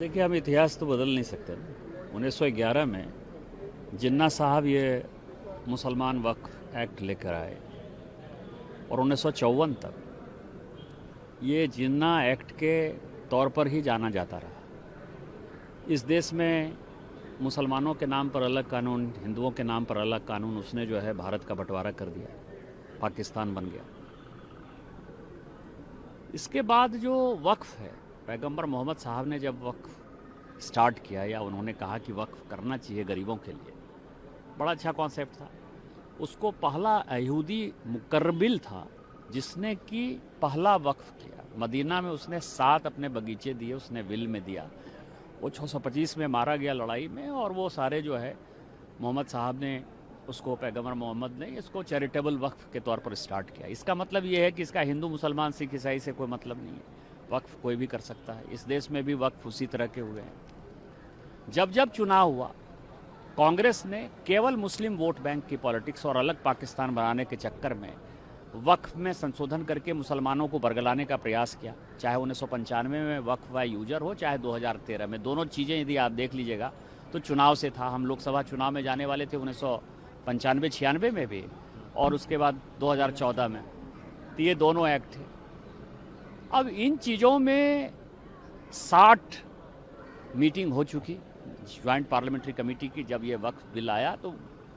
देखिए, हम इतिहास तो बदल नहीं सकते ना। 1911 में जिन्ना साहब ये मुसलमान वक्फ एक्ट लेकर आए और 1954 तक ये जिन्ना एक्ट के तौर पर ही जाना जाता रहा। इस देश में मुसलमानों के नाम पर अलग कानून, हिंदुओं के नाम पर अलग कानून, उसने जो है भारत का बंटवारा कर दिया, पाकिस्तान बन गया। इसके बाद जो वक्फ है, पैगंबर मोहम्मद साहब ने जब वक्फ स्टार्ट किया या उन्होंने कहा कि वक्फ करना चाहिए गरीबों के लिए, बड़ा अच्छा कॉन्सेप्ट था। उसको पहला यहूदी मुकर्रबिल था जिसने कि पहला वक्फ किया। मदीना में उसने 7 अपने बगीचे दिए, उसने विल में दिया। वो 625 में मारा गया लड़ाई में, और वो सारे जो है मोहम्मद साहब ने उसको, पैगंबर मोहम्मद ने इसको चैरिटेबल वक्फ के तौर पर स्टार्ट किया। इसका मतलब ये है कि इसका हिंदू मुसलमान सिख ईसाई से कोई मतलब नहीं है। वक्फ कोई भी कर सकता है। इस देश में भी वक्फ उसी तरह के हुए हैं। जब जब चुनाव हुआ, कांग्रेस ने केवल मुस्लिम वोट बैंक की पॉलिटिक्स और अलग पाकिस्तान बनाने के चक्कर में वक्फ में संशोधन करके मुसलमानों को बरगलाने का प्रयास किया। चाहे 1995 में वक्फ व यूजर हो, चाहे 2013 में। दोनों चीज़ें यदि आप देख लीजिएगा तो चुनाव से था। हम लोकसभा चुनाव में जाने वाले थे 1995-96 में भी, और उसके बाद 2014 में। तो ये दोनों एक्ट थे। अब इन चीज़ों में 60 मीटिंग हो चुकी ज्वाइंट पार्लियामेंट्री कमेटी की। जब ये वक्फ बिल आया तो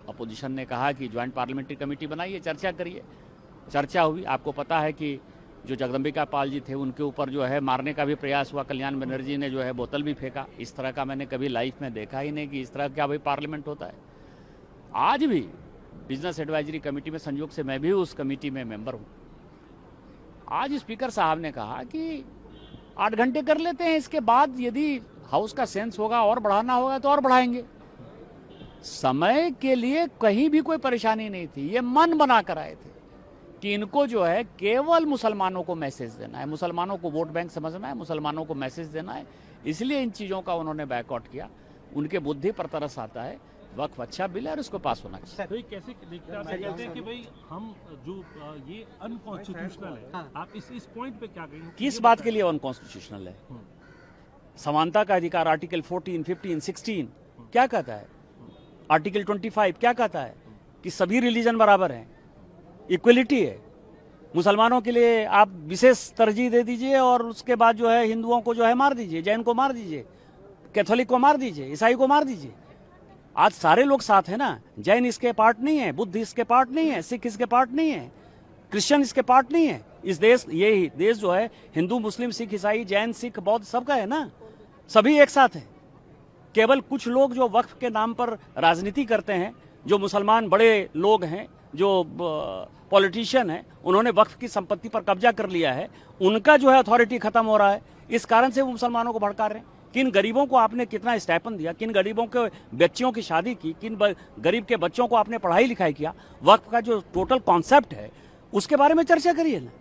अपोजिशन ने कहा कि ज्वाइंट पार्लियामेंट्री कमेटी बनाइए, चर्चा करिए। चर्चा हुई। आपको पता है कि जो जगदम्बिका पाल जी थे उनके ऊपर जो है मारने का भी प्रयास हुआ। कल्याण बनर्जी ने जो है बोतल भी फेंका। इस तरह का मैंने कभी लाइफ में देखा ही नहीं कि इस तरह क्या भाई पार्लियामेंट होता है। आज भी बिजनेस एडवाइजरी कमेटी में, संयोग से मैं भी उस कमेटी में मेंबर हूँ, आज स्पीकर साहब ने कहा कि 8 घंटे कर लेते हैं, इसके बाद यदि हाउस का सेंस होगा और बढ़ाना होगा तो और बढ़ाएंगे। समय के लिए कहीं भी कोई परेशानी नहीं थी। ये मन बना कर आए थे कि इनको जो है केवल मुसलमानों को मैसेज देना है, मुसलमानों को वोट बैंक समझना है, मुसलमानों को मैसेज देना है। इसलिए इन चीज़ों का उन्होंने बैकआउट किया। उनके बुद्धि पर तरस आता है। वक्फ अच्छा बिल है और इसको पास होना चाहिए। तो कैसे कहते हैं कि भाई हम जो ये अनकॉन्स्टिट्यूशनल है, आप इस पॉइंट पे क्या कहेंगे? किस बात के लिए अनकॉन्स्टिट्यूशनल है? समानता का अधिकार आर्टिकल 14, 15, 16 क्या कहता है? आर्टिकल 25 क्या कहता है? कि सभी रिलीजन बराबर हैं, इक्वलिटी है। मुसलमानों के लिए आप विशेष तरजीह दे दीजिए और उसके बाद जो है हिंदुओं को जो है मार दीजिए, जैन को मार दीजिए, कैथोलिक को मार दीजिए, ईसाई को मार दीजिए। आज सारे लोग साथ हैं ना। जैन इसके पार्ट नहीं है, बुद्ध इसके पार्ट नहीं है, सिख इसके पार्ट नहीं है, क्रिश्चियन इसके पार्ट नहीं है। इस देश, ये देश जो है हिंदू, मुस्लिम, सिख, ईसाई, जैन, सिख, बौद्ध सबका है ना। सभी एक साथ हैं। केवल कुछ लोग जो वक्फ के नाम पर राजनीति करते हैं, जो मुसलमान बड़े लोग हैं, जो पॉलिटिशियन हैं, उन्होंने वक्फ की संपत्ति पर कब्जा कर लिया है। उनका जो है अथॉरिटी खत्म हो रहा है। इस कारण से वो मुसलमानों को भड़का रहे हैं। किन गरीबों को आपने कितना स्टाइपेंड दिया, किन गरीबों के बच्चियों की शादी की, किन गरीब के बच्चों को आपने पढ़ाई लिखाई किया। वक्फ का जो टोटल कॉन्सेप्ट है उसके बारे में चर्चा करिए ना।